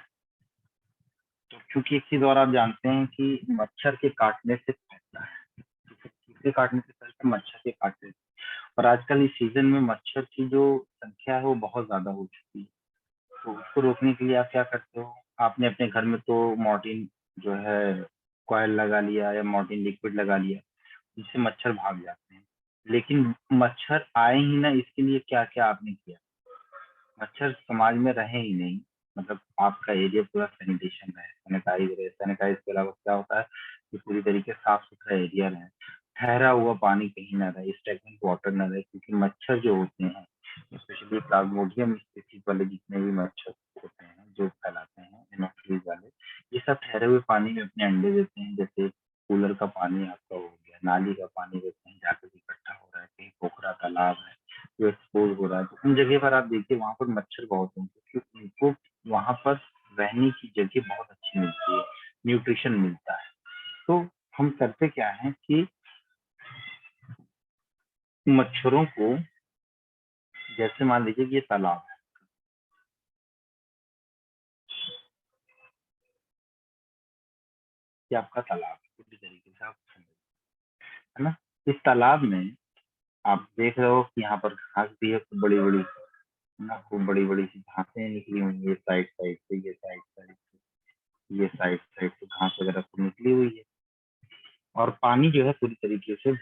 तो क्योंकि एक चीज और आप जानते हैं कि मच्छर के काटने से फैलता है, किसके काटने से फैलता है? मच्छर के काटने से। और आजकल इस सीजन में मच्छर की जो संख्या है वो बहुत ज्यादा हो चुकी है। तो उसको रोकने के लिए आप क्या करते हो? आपने अपने घर में तो मॉर्टिन जो है कॉयल लगा लिया या मॉर्टिन लिक्विड लगा लिया, जिससे मच्छर भाग जाते हैं। लेकिन मच्छर आए ही ना, इसके लिए क्या क्या आपने किया? मच्छर समाज में रहे ही नहीं, मतलब आपका एरिया पूरा सैनिटेशन रहे, सैनिटाइज रहे। सैनिटाइज के अलावा क्या होता है कि पूरी तरीके से साफ सुथरा एरिया रहे, ठहरा हुआ पानी कहीं ना रहे, स्टैग्नेंट वाटर ना रहे। क्योंकि मच्छर जो होते हैं, स्पेशली प्लाज्मोडियम स्पीसीज वाले जितने भी मच्छर होते हैं जो फैलाते हैं एनोफिलीज वाले, ये सब ठहरे हुए पानी में अपने अंडे देते हैं। जैसे कूलर का पानी आपका हो गया, नाली का पानी देते हैं जाकर इकट्ठा हो रहा है, कहीं पोखरा तालाब है जो एक्सपोज हो रहा है, तो उन जगह पर आप देखिए वहां पर मच्छर बहुत होंगे क्योंकि उनको वहां पर रहने की जगह बहुत अच्छी मिलती है, न्यूट्रिशन मिलता है। तो हम करते क्या है कि मच्छरों को, जैसे मान लीजिए कि ये तालाब है, ये आपका तालाब है, पूरी तरीके से आप समझ, है ना? इस तालाब में आप देख रहे हो कि यहाँ पर घास भी है खूब बड़ी बड़ी, ना खूब बड़ी बड़ी सी घासें निकली हुई है साइड साइड से, ये साइड साइड से, ये साइड साइड से घास वगैरह खूब निकली हुई है। और पानी जो है पूरी तरीके से,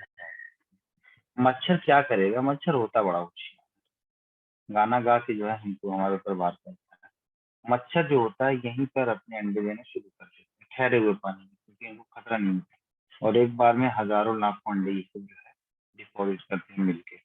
मच्छर क्या करेगा? मच्छर होता बड़ा होशियार, गाना गा के जो है हमको हमारे ऊपर वार करता है। मच्छर जो होता है यहीं पर अपने अंडे देना शुरू कर देते हैं ठहरे हुए पानी में, क्योंकि इनको खतरा नहीं होता। और एक बार में हजारों लाखों अंडे ये सब जो है डिपॉजिट करते हैं मिलके।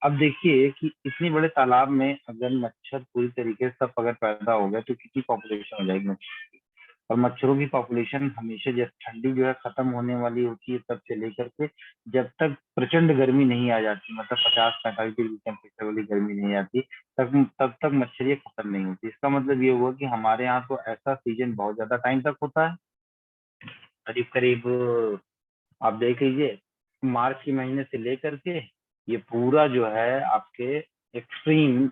अब देखिए कि इतने बड़े तालाब में अगर मच्छर पूरी तरीके से सब अगर पैदा हो गया तो कितनी पॉपुलेशन हो जाएगी मच्छर की। और मच्छरों की पॉपुलेशन हमेशा, जब ठंडी जो है खत्म होने वाली होती है तब से लेकर के जब तक प्रचंड गर्मी नहीं आ जाती, मतलब 50-45 डिग्री टेम्परेचर वाली गर्मी नहीं आती, तब तक मच्छर ये खत्म नहीं होती। इसका मतलब ये हुआ कि हमारे यहाँ तो ऐसा सीजन बहुत ज्यादा टाइम तक होता है, करीब करीब आप देख लीजिए मार्च के महीने से लेकर के ये पूरा जो है आपके एक्सट्रीम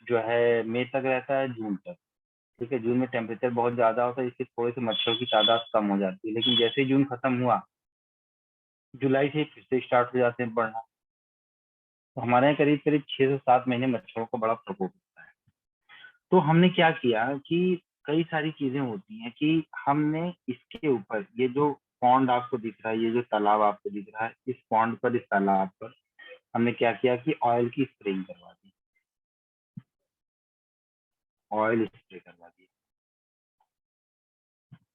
जो है मई तक रहता है, जून तक। ठीक है, जून में टेम्परेचर बहुत ज्यादा होता है, इससे थोड़े से मच्छरों की तादाद कम हो जाती है। लेकिन जैसे ही जून खत्म हुआ, जुलाई से फिर से स्टार्ट हो जाते हैं बढ़ना। तो हमारे यहाँ करीब करीब 6 से 7 महीने मच्छरों का बड़ा प्रकोप होता है। तो हमने क्या किया कि कई सारी चीजें होती हैं कि हमने इसके ऊपर, ये जो पॉन्ड आपको दिख रहा है, ये जो तालाब आपको दिख रहा है, इस पॉन्ड पर, इस तालाब पर हमने क्या किया कि ऑयल की स्प्रेइंग करवा दी, ऑयल स्प्रे करवा दी।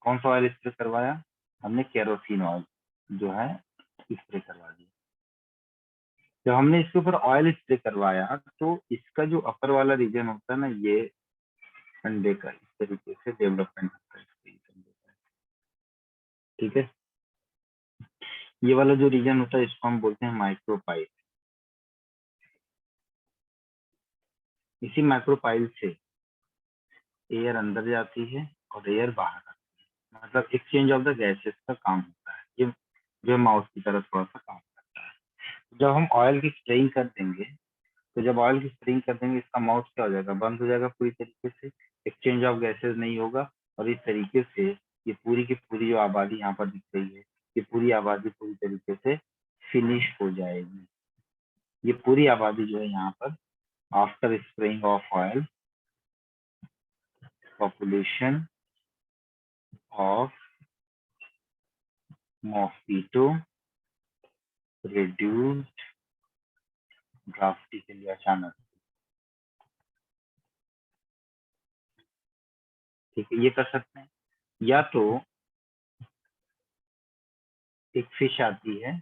कौन सा ऑयल स्प्रे करवाया हमने? केरोसिन ऑयल जो है स्प्रे करवा दिया। जब हमने इसके ऊपर ऑयल स्प्रे करवाया तो इसका जो अपर वाला रीजन होता है ना, ये अंडे का इस तरीके से डेवलपमेंट होता है इसके अंडे का। ठीक है, ये वाला जो रीजन होता है इसको हम बोलते हैं माइक्रोपाइल। इसी माइक्रोपाइल से एयर अंदर जाती है और एयर बाहर आती है, मतलब एक्सचेंज ऑफ द गैसेस का काम होता है। ये जो माउस की तरह थोड़ा सा काम करता है। जब हम ऑयल की स्प्रेइंग कर देंगे तो जब ऑयल की स्प्रेइंग कर देंगे इसका माउथ क्या हो जाएगा? बंद हो जाएगा पूरी तरीके से, एक्सचेंज ऑफ गैसेस नहीं होगा और इस तरीके से ये पूरी की पूरी जो आबादी यहाँ पर दिख रही है, ये पूरी आबादी पूरी तरीके से फिनिश हो जाएगी। ये पूरी आबादी जो है यहाँ पर after spraying of oil, population of mosquito reduced drastically अचानक। ठीक है, ये कर सकते हैं। या तो एक फिश आती है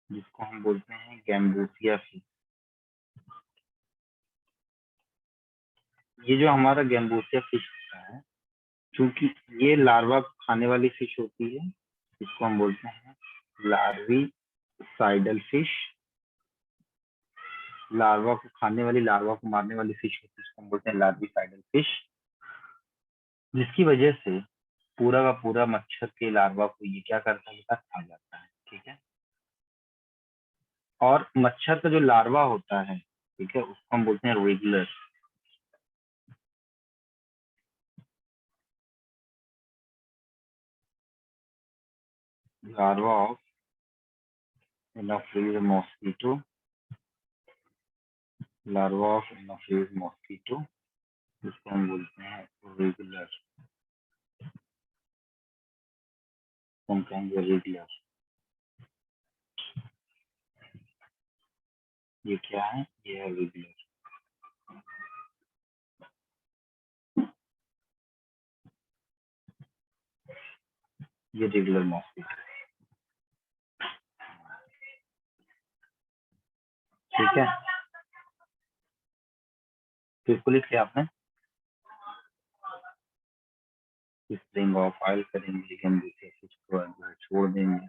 जिसको हम बोलते हैं गैम्बूसिया फिश। ये जो हमारा गैम्बूसिया फिश होता है, क्योंकि ये लार्वा खाने वाली फिश होती है, इसको हम बोलते हैं लार्वी साइडल फिश। लार्वा को खाने वाली, लार्वा को मारने वाली फिश होती है, इसको हम बोलते हैं लार्वी साइडल फिश। जिसकी वजह से पूरा का पूरा मच्छर के लार्वा को ये क्या करता है? खा जाता है। ठीक है, और मच्छर का जो लार्वा होता है, ठीक है, उसको हम बोलते हैं regular. Larva of Anopheles mosquito, larva of Anopheles mosquito, जिसको हम बोलते हैं रेगुलर। हम कहेंगे रेगुलर। ये क्या है? ये है रेगुलर। ये रेगुलर मॉस्किटो। ठीक है, बिल्कुल लिख लिया आपने। स्प्रिंग ऑफ ऑयल करेंगे, गंदगी से जो है छोड़ देंगे,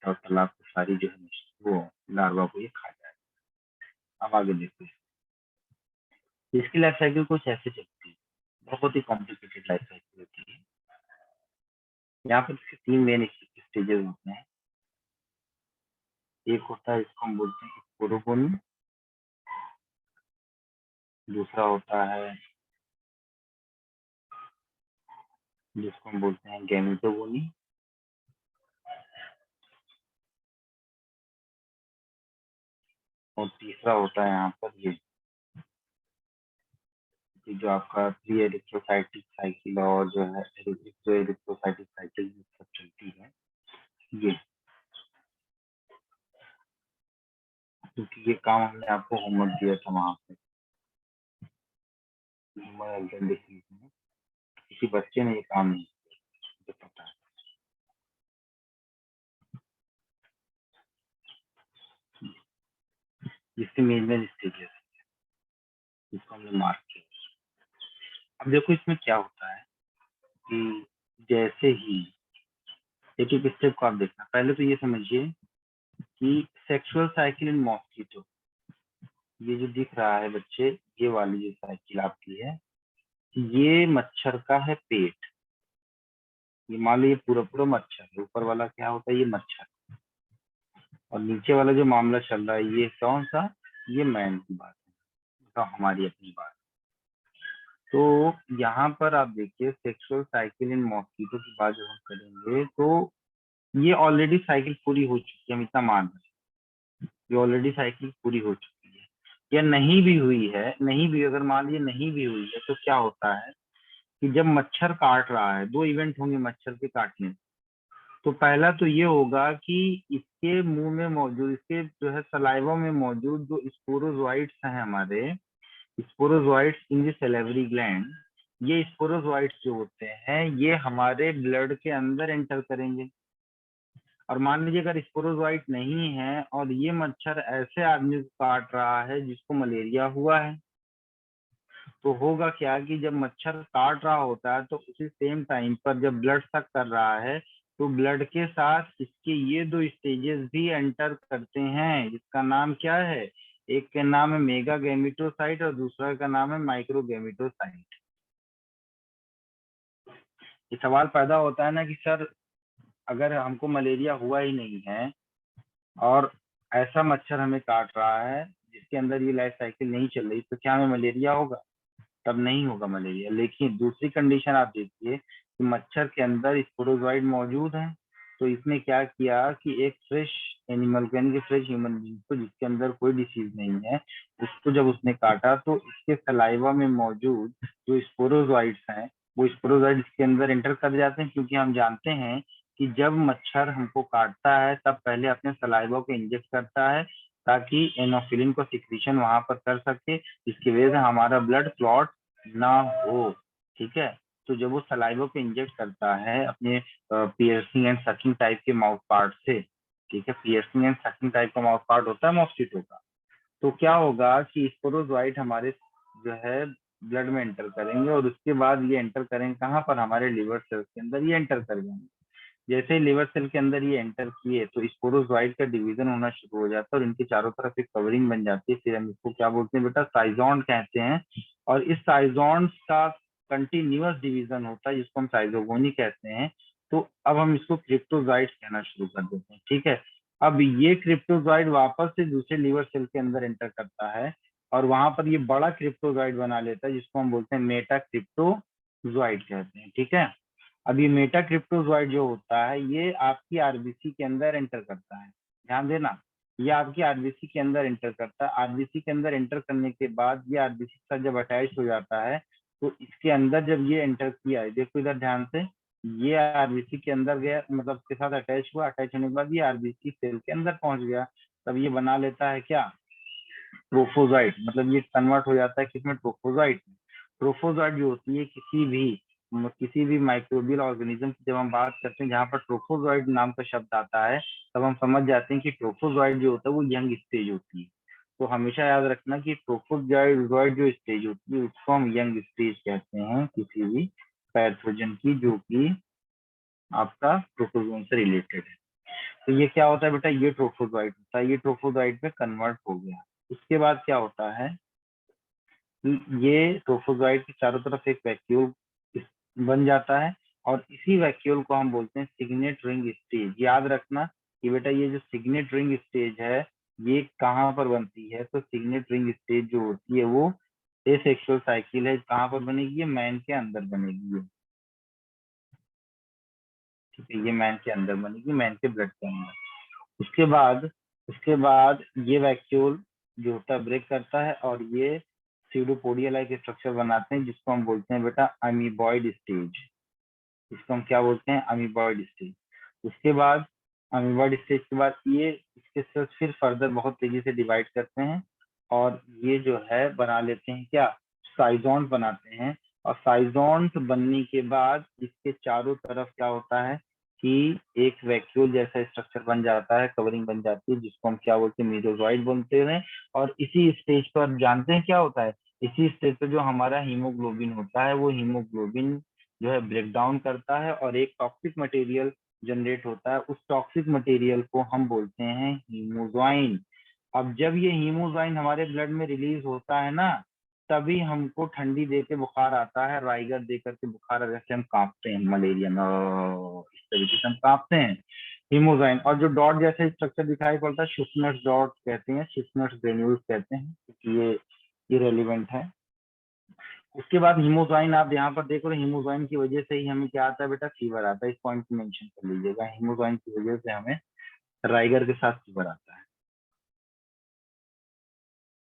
और तालाब को सारी जो है वो लार्वा को ये खा जाएगा। अब आगे देखते हैं। इसकी लाइफ साइकिल कुछ ऐसे चलती है, बहुत ही कॉम्प्लिकेटेड लाइफ साइकिल होती है। यहाँ पर इसके 3 मेन स्टेजेस होते हैं। एक होता है, इसको हम बोलते हैं स्पोरोगोनी। दूसरा होता है जिसको हम बोलते हैं गैमेटोगोनी। और तीसरा होता है यहाँ पर ये जो आपका प्री एरिथ्रोसाइटिक साइकिल और जो है एरिथ्रोसाइटिक साइकिल सब चलती है ये, क्योंकि ये काम हमने आपको होमवर्क दिया था वहां पे, किसी बच्चे ने ये काम नहीं किया, पता है। इसके मेन स्टेजेस जिसको हमने मार्क किया। अब देखो इसमें क्या होता है कि जैसे ही एक एक स्टेप को आप देखना, पहले तो ये समझिए कि सेक्सुअल साइकिल इन मॉस्किटो, ये जो दिख रहा है बच्चे, ये वाली जो साइकिल आपकी है, ये मच्छर का है पेट। ये मान लो ये पूरा पूरा मच्छर है, ऊपर वाला क्या होता है? ये मच्छर। और नीचे वाला जो मामला चल रहा है ये कौन सा? ये मैन की बात है, तो हमारी अपनी बात। तो यहाँ पर आप देखिए सेक्सुअल साइकिल इन मॉस्किटो की बात जब हम करेंगे तो ये ऑलरेडी साइकिल पूरी हो चुकी है, हम इतना मान रहे हैं ये ऑलरेडी साइकिल पूरी हो चुकी है। या नहीं भी हुई है, नहीं भी, अगर मान लीजिए नहीं भी हुई है तो क्या होता है कि जब मच्छर काट रहा है, 2 इवेंट होंगे मच्छर के काटने। तो पहला तो ये होगा कि इसके मुंह में मौजूद, इसके जो है सलाइवा में मौजूद जो स्पोरोजोइट्स हैं हमारे, sporozoites in the salivary gland, ये स्पोरोजोइट्स जो होते हैं ये हमारे ब्लड के अंदर एंटर करेंगे। और मान लीजिए अगर स्पोरोजोइट नहीं है और ये मच्छर ऐसे आदमी को काट रहा है जिसको मलेरिया हुआ है, तो होगा क्या कि जब मच्छर काट रहा होता है तो उसी सेम टाइम पर जब ब्लड सक कर रहा है तो ब्लड के साथ इसके ये दो स्टेजेस भी एंटर करते हैं, जिसका नाम क्या है, एक का नाम है मेगा गैमेटोसाइट और दूसरा का नाम है माइक्रो गैमेटोसाइट। ये सवाल पैदा होता है ना कि सर अगर हमको मलेरिया हुआ ही नहीं है और ऐसा मच्छर हमें काट रहा है जिसके अंदर ये लाइफ साइकिल नहीं चल रही, तो क्या हमें मलेरिया होगा? तब नहीं होगा मलेरिया। लेकिन दूसरी कंडीशन आप देखिए कि मच्छर के अंदर स्पोरोजोइड मौजूद है, तो इसने क्या किया कि एक फ्रेश एनिमल को यानी कि फ्रेश ह्यूमन बींग को जिसके अंदर कोई डिसीज नहीं है उसको जब उसने काटा तो इसके सलाइवा में मौजूद जो स्पोरोजोइड्स हैं वो स्पोरोजोइड इसके अंदर एंटर कर जाते हैं, क्योंकि हम जानते हैं कि जब मच्छर हमको काटता है तब पहले अपने सलाइवा को इंजेक्ट करता है ताकि एनोफिलिन को सिक्रीशन वहां पर कर सके, जिसकी वजह से हमारा ब्लड क्लॉट ना हो। ठीक है, तो जब वो सलाइवा को इंजेक्ट करता है अपने पियर्सिंग एंड सकिंग टाइप के माउथ पार्ट से, ठीक है, पियर्सिंग एंड सकिंग टाइप का माउथ पार्ट होता है मॉस्किटो का, तो क्या होगा कि स्पोरोजोइट हमारे जो है ब्लड में एंटर करेंगे और उसके बाद ये एंटर करेंगे कहाँ पर, हमारे लिवर सेल्स के अंदर ये एंटर कर जाएंगे। जैसे ही लिवर सेल के अंदर ये एंटर किए तो स्पोरोजोइट का डिवीजन होना शुरू हो जाता है और इनके चारों तरफ एक कवरिंग बन जाती है, फिर हम इसको क्या बोलते हैं बेटा, साइजोन कहते हैं। और इस साइजोन का कंटिन्यूअस डिवीजन होता है जिसको हम साइजोगोनी कहते हैं। तो अब हम इसको क्रिप्टोजोइट कहना शुरू कर देते हैं। ठीक है, अब ये क्रिप्टोजोइट वापस से दूसरे लिवर सेल के अंदर एंटर करता है और वहां पर ये बड़ा क्रिप्टोजोइट बना लेता है जिसको हम बोलते हैं मेटा क्रिप्टोजोइट कहते हैं। ठीक है, अब ये मेटा क्रिप्टोजोइट जो होता है ये आपकी आरबीसी के अंदर एंटर करता है। ध्यान देना, ये आपकी आरबीसी के अंदर एंटर करता है। आरबीसी के अंदर एंटर करने के बाद ये आरबीसी के साथ जब अटैच हो जाता है तो इसके अंदर जब ये एंटर किया है, देखो इधर ध्यान से, ये आरबीसी के अंदर गया मतलब उसके साथ अटैच हुआ, अटैच होने के बाद ये आरबीसी सेल के अंदर पहुंच गया, तब ये बना लेता है क्या, ट्रोफोजाइट, मतलब ये कन्वर्ट हो जाता है किसमें, ट्रोफोजाइट में। ट्रोफोजाइट जो होती है किसी भी माइक्रोबियल ऑर्गेनिज्म की जब हम बात करते हैं जहाँ पर ट्रोफोजाइट नाम का शब्द आता है तब हम समझ जाते हैं कि ट्रोफोजाइट जो होता है वो यंग स्टेज होती है। तो हमेशा याद रखना कि ट्रोफोजाइट जो स्टेज होती है उसको हम यंग स्टेज कहते हैं किसी भी पैथोजन की जो कि आपका प्रोटोजोन से रिलेटेड है। तो ये क्या होता है बेटा, ये ट्रोफोजाइट होता है, ये ट्रोफोजाइट में कन्वर्ट हो गया। उसके बाद क्या होता है, ये ट्रोफोजाइट के चारों तरफ एक वैक्यूल बन जाता है और इसी वैक्यूल को हम बोलते हैं सिग्नेट रिंग स्टेज। याद रखना कि बेटा ये जो सिग्नेट रिंग स्टेज है ये कहाँ पर बनती है, तो सिग्नेट रिंग स्टेज जो होती है वो एसेक्सुअल साइकिल है, कहाँ पर बनेगी, ये मैन के अंदर बनेगी। ठीक है, ये मैन के अंदर बनेगी, मैन के ब्लड के अंदर। उसके बाद ये वैक्यूल जो होता है ब्रेक करता है और ये सीडोपोडिया लाइक स्ट्रक्चर बनाते हैं जिसको हम बोलते हैं बेटा अमीबॉइड स्टेज। इसको हम क्या बोलते हैं, अमीबॉइड स्टेज। उसके बाद अमीबॉइड स्टेज के बाद ये इसके सेल्स फिर फर्दर बहुत तेजी से डिवाइड करते हैं और ये जो है बना लेते हैं क्या, साइजोन बनाते हैं। और साइजोन बनने के बाद इसके चारों तरफ क्या होता है कि एक वैक्यूल जैसा स्ट्रक्चर बन जाता है, कवरिंग बन जाती है जिसको हम क्या बोलते हैं, मेसोजोइड बोलते हैं। और इसी स्टेज पर जानते हैं क्या होता है, इसी स्टेज पर जो हमारा हीमोग्लोबिन होता है वो हीमोग्लोबिन जो है ब्रेक डाउन करता है और एक टॉक्सिक मटेरियल जनरेट होता है। उस टॉक्सिक मटेरियल को हम बोलते हैं हीमोजाइन। अब जब ये हीमोजाइन हमारे ब्लड में रिलीज होता है ना तभी हमको ठंडी दे के बुखार आता है, राइगर दे करके बुखार जैसे हम कांपते हैं मलेरिया में, इस तरीके से हम कांपते हैं हीमोजाइन। और जो डॉट जैसे स्ट्रक्चर दिखाई पड़ता है शुस्नर्स डॉट कहते हैं, शुस्नर्स ग्रेन्यूल्स कहते हैं, क्योंकि ये रेलिवेंट है। उसके बाद हीमोजाइन आप यहाँ पर देख रहे हो, हीमोजाइन की वजह से ही हमें क्या आता है बेटा, फीवर आता है। इस पॉइंट को मेंशन कर लीजिएगा, हीमोजाइन की वजह से हमें राइगर के साथ फीवर आता है,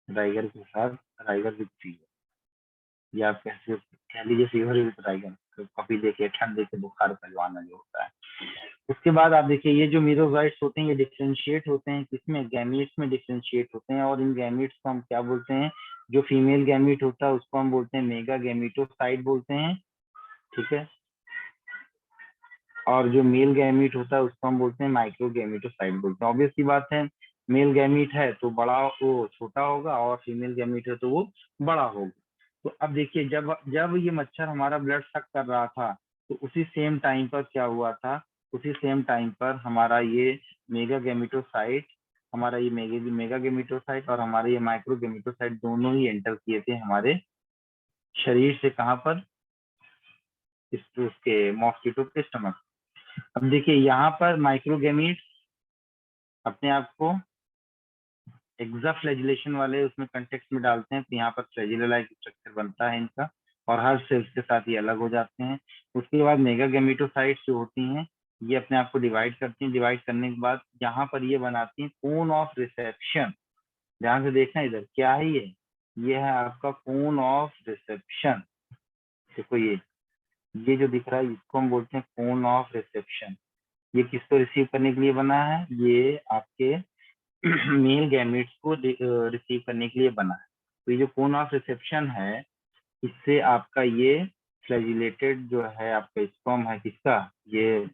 राइगर के साथ, राइगर विद फीवर, या आप कैसे कह लीजिए फीवर विद राइगर, तो कॉफी देके ठंड देके बुखार पहलवाना जो होता है। उसके बाद आप देखिए ये जो मीरोजाइट्स होते हैं ये डिफरेंशिएट होते हैं किसमें, गैमीट्स में डिफरेंशिएट होते हैं और इन गैमीट्स को हम क्या बोलते हैं, जो फीमेल गैमीट होता है उसको हम बोलते हैं मेगा गैमीटोसाइट बोलते हैं, ठीक है। और जो मेल गैमीट होता है उसको हम बोलते हैं माइक्रो गैमीटोसाइट बोलते हैं। ऑब्वियस सी बात है, मेल गैमीट है तो बड़ा, वो छोटा होगा, और फीमेल गैमीट है तो वो बड़ा होगा। तो अब देखिए, जब जब ये मच्छर हमारा ब्लड सक कर रहा था, तो उसी सेम टाइम पर क्या हुआ था, उसी सेम टाइम पर हमारा ये मेगा गैमीटोसाइट, हमारा ये मेगा गैमीटोसाइट और हमारा ये माइक्रो गैमीटोसाइट दोनों ही एंटर किए थे हमारे शरीर से। कहाँ पर? उसके मॉस्किटो के स्टमक। अब देखिए यहाँ पर माइक्रोगेमीट अपने आप को एक्सा फ्लैजिलेशन वाले उसमें कंटेक्स्ट में डालते हैं, तो यहाँ पर फ्लैजिला लाइक स्ट्रक्चर बनता है इनका, और हर सेल्स के साथ ये अलग हो जाते हैं। उसके बाद मेगा गैमेटोसाइट्स जो होती हैं, ये अपने आप को डिवाइड करती हैं। डिवाइड करने के बाद यहाँ पर ये बनाती हैं कोन ऑफ रिसेप्शन। ध्यान से देखना इधर, क्या है ये है आपका कोन ऑफ रिसेप्शन। देखो ये जो दिख रहा है इसको हम बोलते हैं कोन ऑफ रिसेप्शन। ये किसको रिसीव करने के लिए बना है? ये आपके मेल गैमेट्स को रिसीव करने के लिए बना है। तो ये जो कोन ऑफ रिसेप्शन है, इससे आपका ये फ्लैजिलेटेड जो है आपका स्पर्म है, किसका? ये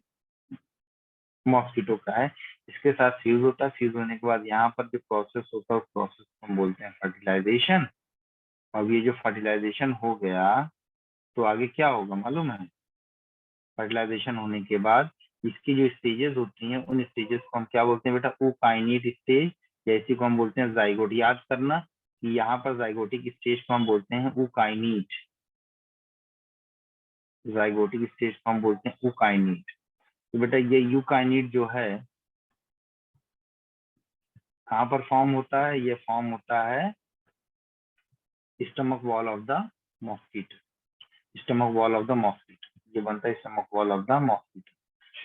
मॉस्किटो का है। इसके साथ फ्यूज होता है। फ्यूज होने के बाद यहाँ पर जो प्रोसेस होता है उस प्रोसेस को हम बोलते हैं फर्टिलाइजेशन। और ये जो फर्टिलाइजेशन हो गया, तो आगे क्या होगा मालूम है? फर्टिलाइजेशन होने के बाद इसकी जो स्टेजेस होती हैं, उन स्टेजेस को हम क्या बोलते हैं बेटा? ओकाइनेट स्टेज, या इसी को हम बोलते हैं जाइगोट। याद करना कि यहाँ पर जाइगोटिक स्टेज को हम बोलते हैं ओकाइनेट। जाइगोटिक स्टेज को हम बोलते हैं ओकाइनेट। तो बेटा ये यूकाइनेट जो है कहाँ पर फॉर्म होता है? ये फॉर्म होता है stomach wall of the mosquito. Stomach wall of the mosquito, ये बनता है stomach wall of the mosquito.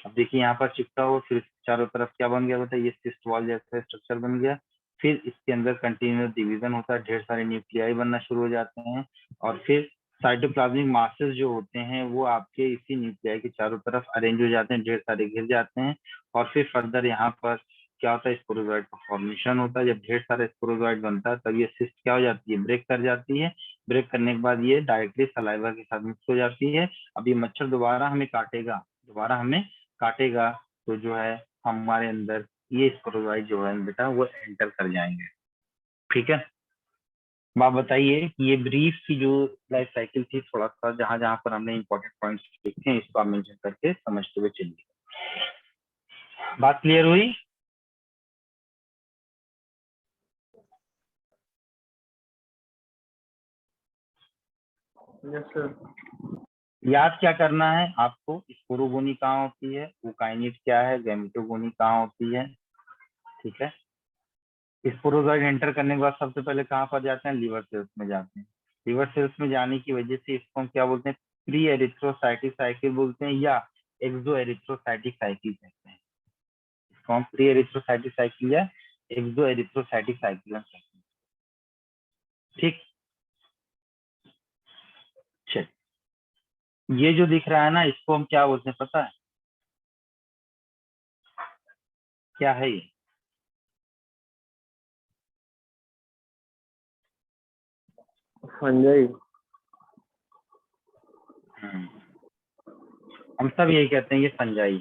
अब देखिए यहाँ पर चिपटा हुआ, फिर चारों तरफ क्या बन गया बेटा? ये सिस्ट वॉल जैसा स्ट्रक्चर बन गया। फिर इसके अंदर कंटिन्यूअस डिवीजन होता है, ढेर सारे न्यूक्लियाई बनना शुरू हो जाते हैं, और फिर साइटोप्लाज्मिक मासेस जो होते हैं वो आपके इसी न्यूक्लियाई के चारों तरफ अरेंज हो जाते हैं, ढेर सारे घिर जाते हैं। और फिर फर्दर यहाँ पर क्या होता है? स्पोरोजोइड का फॉर्मेशन होता है। जब ढेर सारा स्पोरोजोइड बनता है तब ये सिस्ट क्या हो जाती है? ब्रेक कर जाती है। ब्रेक करने के बाद ये डायरेक्टली सलाइवा के साथ मिक्स हो जाती है। अब ये मच्छर दोबारा हमें काटेगा, तो जो है हमारे अंदर ये स्पोरोजोइड जो है बेटा वो एंटर कर जाएंगे, ठीक है। आप बताइए कि ये ब्रीफ की जो लाइफ साइकिल थी, थोड़ा सा जहां जहां पर हमने इंपॉर्टेंट पॉइंट्स लिखे हैं इसको आप मेंशन करके समझते हुए चलिए। बात क्लियर हुई? Yes sir. याद क्या करना है आपको? स्पोरोगोनी कहाँ होती है, ओकाइनेट क्या है, गैमेटोगोनी कहाँ होती है, ठीक है। स्पोरोजोइड एंटर करने के बाद सबसे पहले कहाँ पर जाते हैं? लीवर सेल्स में जाते हैं। लीवर सेल्स में जाने की वजह से इसको हम क्या बोलते हैं? प्री एरिथ्रोसाइटिक साइकिल बोलते हैं, या एक्सो एरिथ्रोसाइटिक साइकिल कहते हैं। इसको हम प्री एरिथ्रोसाइटिक साइकिल या एक्सो एरिथ्रोसाइटिक साइकिल, ठीक। चल, ये जो दिख रहा है ना इसको हम क्या बोलते हैं पता है? क्या है ये? फंजाई। हम सब यही कहते हैं, ये फंजाई।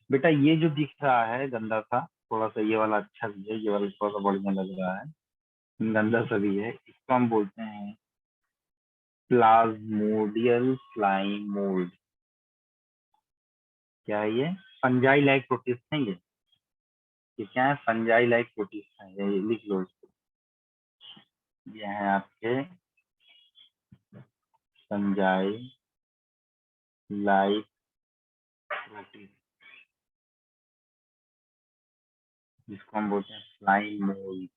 बेटा ये जो दिख रहा है गंदा सा, थोड़ा सा ये वाला अच्छा भी है, ये वाला थोड़ा सा बढ़िया लग रहा है, गंदा सा भी है, इसको हम बोलते हैं प्लाज्मोडियल फ्लाइंग मोल्ड। क्या है ये? फंजाई लाइक प्रोटिस्ट है ये क्या है? फंजाई लाइक प्रोटिस्ट है, ये लिख लो इसको। ये है आपके फंजाई लाइक प्रोटिस्ट, जिसको हम बोलते हैं फ्लाइंग मोल्ड।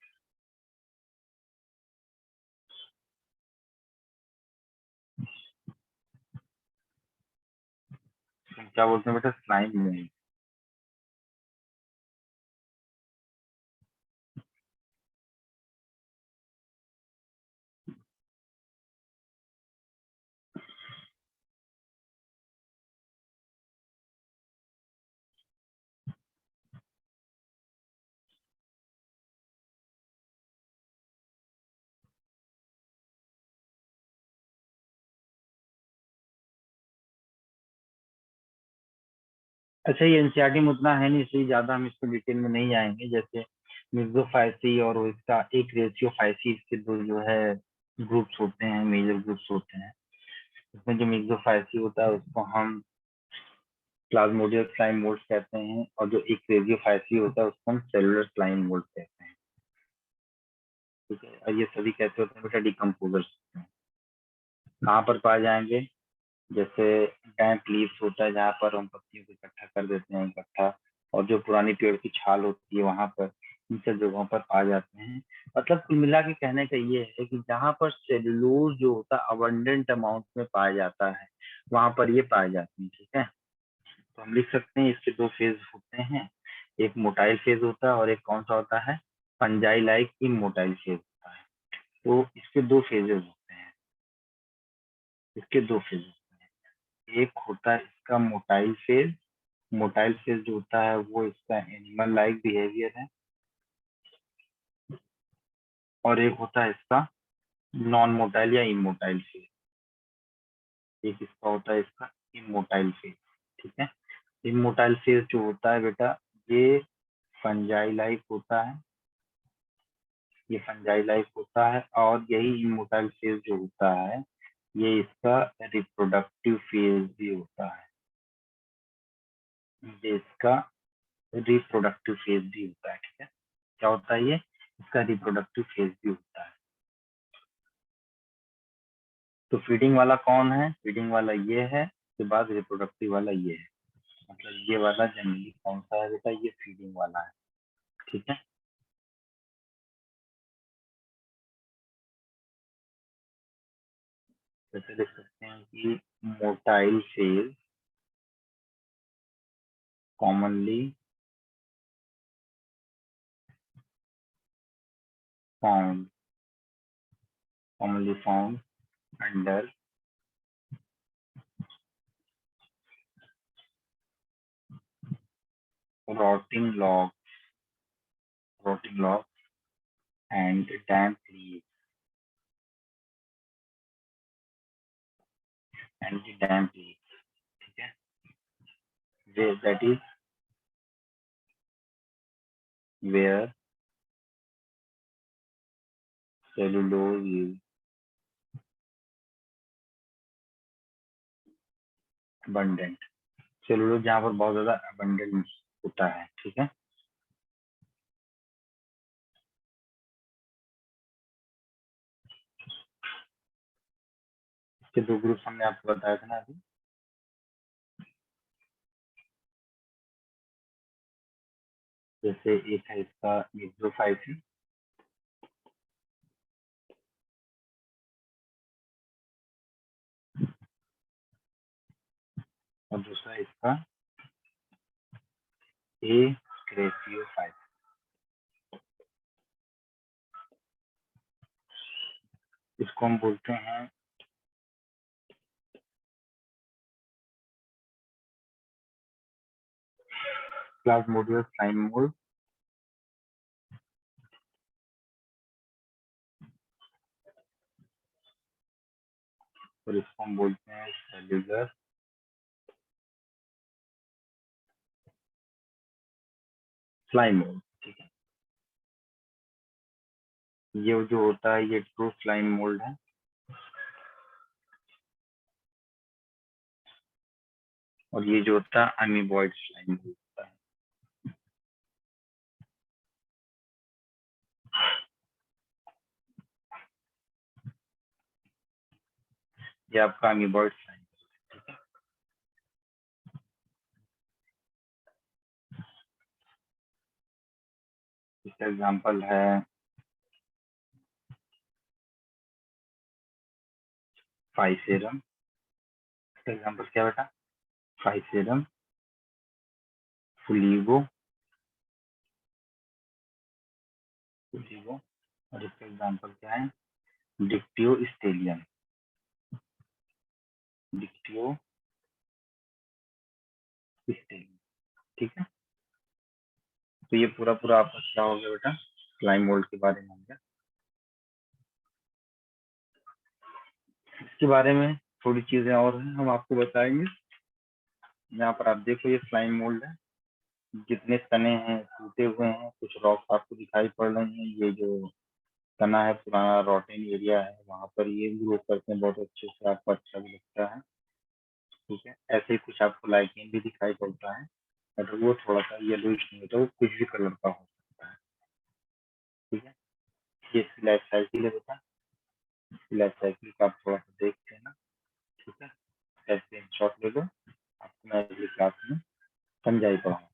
क्या बोलते हैं बेटा? Flying mould. अच्छा, ये एनसीईआरटी में उतना है नहीं, इसलिए ज्यादा हम इसको डिटेल में नहीं जाएंगे। जैसे मिक्सोफाइसी और इसका एक रेशियो फाइसी, इसके दो जो है ग्रुप्स होते हैं, मेजर ग्रुप्स होते हैं। इसमें जो मिक्सोफाइसी होता है उसको हम प्लाज्मोडियल स्लाइम मोल्ड कहते हैं, और जो एक रेजियोफाइसी होता है उसको हम सेलुलर स्लाइम मोल्ड कहते हैं। ठीक है, और ये सभी कैसे होते हैं बेटा? डिकम्पोजर्स होते हैं। कहाँ पर पाए जाएंगे? जैसे डैम्प लीव्स होता है, जहाँ पर हम पत्तियों को इकट्ठा कर देते हैं इकट्ठा, और जो पुरानी पेड़ की छाल होती है वहां पर, इन सब जगहों पर पाए जाते हैं। मतलब कुल मिला के कहने का ये है कि जहाँ पर सेलुलोज जो होता है अबंडेंट अमाउंट में पाया जाता है, वहां पर ये पाए जाते हैं। ठीक है, तो हम लिख सकते हैं इसके दो फेज होते हैं, एक मोटाइल फेज होता है और एक कौन सा होता है? फंजाई लाइक इमोटाइल फेज होता है। तो इसके दो फेजेस होते हैं, इसके दो फेज होते हैं। एक होता है इसका मोटाइल फेज। मोटाइल फेज जो होता है वो इसका एनिमल लाइक बिहेवियर है, और एक होता है इसका नॉन मोटाइल या इमोटाइल फेज। एक इसका होता है इसका इमोटाइल फेज। ठीक है, इमोटाइल फेज जो होता है बेटा, ये फंजाई लाइक होता है, ये फंजाई लाइफ होता है, और यही इमोटाइल फेज जो होता है ये इसका रिप्रोडक्टिव फेज भी होता है। ये इसका रिप्रोडक्टिव फेज भी होता है। ठीक है, क्या होता है ये? इसका रिप्रोडक्टिव फेज भी होता है। तो फीडिंग वाला कौन है? फीडिंग वाला ये है, उसके बाद रिप्रोडक्टिव वाला ये है। मतलब ये वाला जनरली कौन सा है बेटा? ये फीडिंग वाला है। ठीक है, जैसे देख सकते हैं कि motile phase commonly found under rotting log and damp leaves ठीक है, that is where cellulose is abundant। Cellulose जहाँ पर बहुत ज्यादा abundant होता है। ठीक है, इसके दो ग्रुप हमने आपको बताया था ना अभी। जैसे एक है इसका मिक्सोफाइसी, और दूसरा इसका एक्रेसियोफाइसी। इसको हम बोलते हैं प्लाज्मोडियल स्लाइम मोल्ड, और इसको हम बोलते हैं सेल्यूलर स्लाइम मोल्ड। ठीक है, ये जो होता है ये ट्रू स्लाइम मोल्ड है, और ये जो होता है अमीबॉइड स्लाइम मोल्ड होता है। ये आपका अमीबॉइड स्लाइम। इसका एग्जाम्पल है फाइसेरम। इसका एग्जाम्पल क्या बेटा? फाइसेरम, फुलीगो, और इसका एग्जाम्पल क्या है? डिक्टियो स्टेलियम, डिक्टियो स्टेलियम। ठीक है, तो ये पूरा पूरा आपका क्या हो गया बेटा? स्लाइम मोल्ड के बारे में हो गया। इसके बारे में थोड़ी चीजें और हैं, हम आपको बताएंगे। यहाँ पर आप देखो ये स्लाइम मोल्ड है, जितने तने हैं टूटे हुए हैं, कुछ रॉक्स आपको दिखाई पड़ रहे हैं। ये जो तना है पुराना रॉटेन एरिया है, वहां पर ये ग्रो करते हैं बहुत अच्छे से, आपको अच्छा भी लगता है। ठीक है, ऐसे ही कुछ आपको लाइकेन भी दिखाई पड़ता है, बट वो थोड़ा सा येलोइश नहीं होता, वो कुछ भी कलर का हो सकता है। ठीक है, ये इसकी लाइफ साइकिल है बेटा, इसकी लाइफ साइकिल का आप थोड़ा सा देखते हैं ना। ठीक है, ऐसे शॉट ले लो, आपको मैं अगली क्लास में समझाई पढ़ाऊँ।